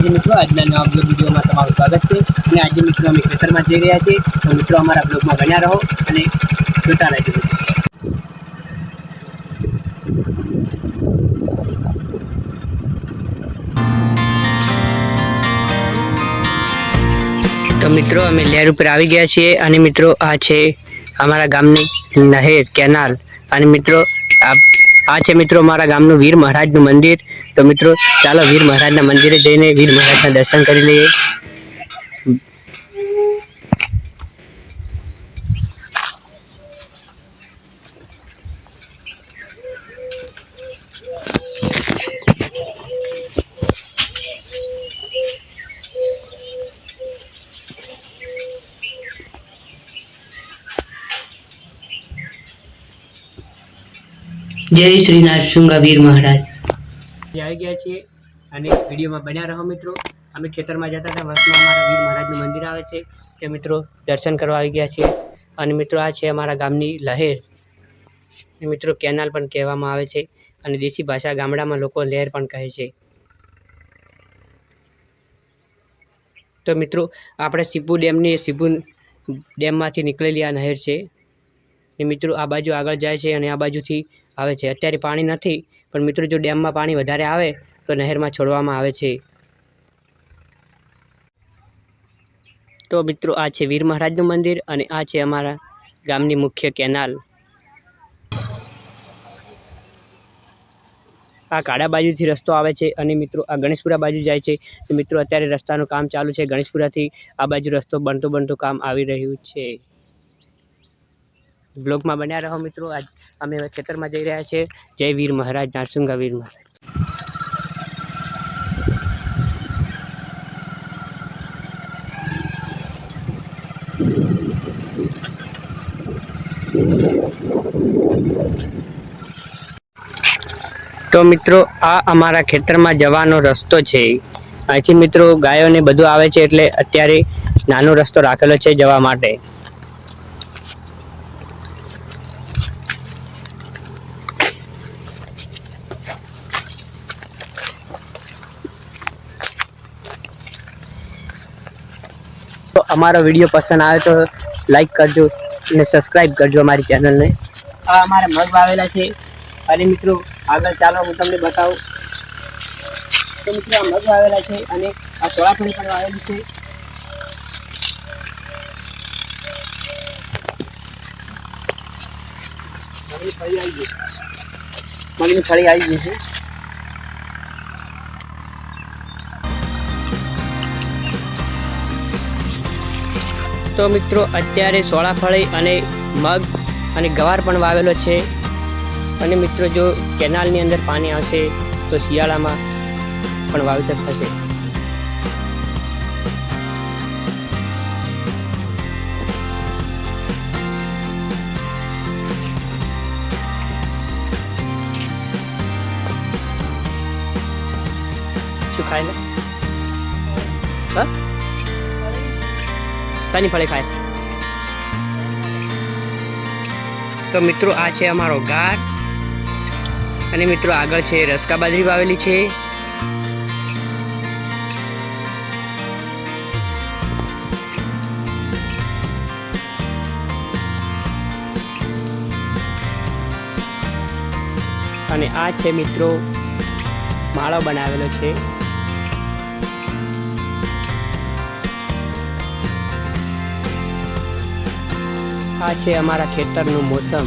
મિત્રો આજના નવા બ્લોગ વિડીયોમાં તમારું સ્વાગત છે અને આજે મિત્રો અમે ખેતરમાં જઈ રહ્યા છીએ તો મિત્રો અમારા બ્લોગમાં બન્યા રહો અને જોતા રહેજો તો મિત્રો અમે લહેર ઉપર આવી ગયા છીએ અને મિત્રો આ છે અમારા ગામની નહેર કેનાલ અને મિત્રો આ છે મિત્રો અમારા ગામનું વીર મહારાજનું મંદિર તો મિત્રો ચાલો વીર મહારાજના મંદિરે જઈને વીર મહારાજના દર્શન કરી લઈએ જય શ્રી નરસિંહ વીર મહારાજ આવી ગયા છીએ અને વિડીયોમાં બન્યા રહો મિત્રો અમે ખેતરમાં જતા હતા વર્ષમાં અમારા વીર મહારાજનું મંદિર આવે છે તે મિત્રો દર્શન કરવા આવી ગયા છીએ અને મિત્રો આ છે અમારા ગામની લહેર મિત્રો કેનાલ પણ કહેવામાં આવે છે અને દેશી ભાષા ગામડામાં લોકો લહેર પણ કહે છે તો મિત્રો આપણે સીપુ ડેમમાંથી નીકળેલી આ નહેર છે એ મિત્રો આ બાજુ આગળ જાય છે અને આ બાજુથી આવે છે અત્યારે પાણી નથી પણ મિત્રો જો ડેમમાં પાણી વધારે આવે તો નહેરમાં છોડવામાં આવે છે તો મિત્રો આ છે વીર મહારાજનું મંદિર અને આ છે અમારા ગામની મુખ્ય કેનાલ આ કાડા બાજુથી રસ્તો આવે છે અને મિત્રો આ ગણેશપુરા બાજુ જાય છે તો મિત્રો અત્યારે રસ્તાનું કામ ચાલુ છે ગણેશપુરાથી આ બાજુ રસ્તો બનતું કામ આવી રહ્યું છે બ્લોગમાં બન્યા રહો મિત્રો આજ અમે ખેતરમાં જઈ રહ્યા છીએ જય વીર મહારાજ નરસિંહ વીર મહારાજ તો મિત્રો આ અમારા ખેતરમાં જવાનો રસ્તો છે અહીંથી મિત્રો ગાયોને બધું આવે છે એટલે અત્યારે નાનો રસ્તો રાખેલો છે જવા માટે તો અમારો વિડીયો પસંદ આવે તો લાઈક કરજો અને સબસ્ક્રાઈબ કરજો અમારી ચેનલને આ અમારા મગ વાવેલા છે અને મિત્રો આગળ ચાલો હું તમને બતાવું તો મિત્રો આ મગ વાવેલા છે અને આ ચોળાફળી પણ વાવેલી છે મગની ફળી આવી ગઈ છે તો મિત્રો અત્યારે ચોળાફળી અને મગ અને ગવાર પણ વાવેલો છે અને મિત્રો જો કેનાલની અંદર પાણી આવશે તો શિયાળામાં પણ વાવેતર થશે શું ખાય ને હા સાની ફળે ખાય તો મિત્રો આ છે અમારો ગાર અને મિત્રો આગળ છે રસકા બાજરી વાવેલી છે અને આ છે મિત્રો માળો બનાવેલો છે આ છે અમારા ખેતરનું મોસમ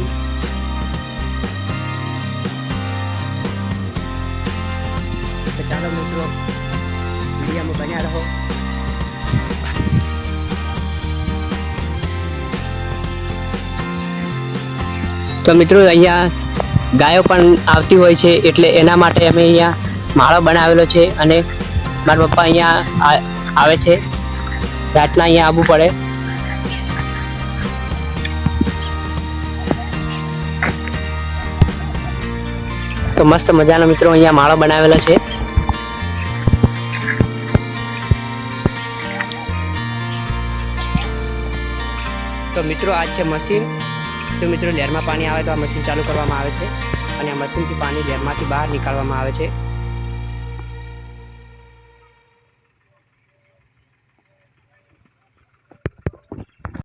તો ચાલો મિત્રો વિડીયોમાં બન્યા રહો તો મિત્રો અહીંયા ગાયો પણ આવતી હોય છે એટલે એના માટે અમે અહીંયા માળો બનાવેલો છે અને મારા પપ્પા અહીંયા આવે છે રાતના અહીંયા આવવું પડે તો મસ્ત મજાનો મિત્રો અહીંયા માળો બનાવેલો છે તો મિત્રો આ છે મશીન તો મિત્રો લહેરમાં પાણી આવે તો આ મશીન ચાલુ કરવામાં આવે છે અને આ મશીનથી પાણી લહેરમાંથી બહાર નીકાળવામાં આવે છે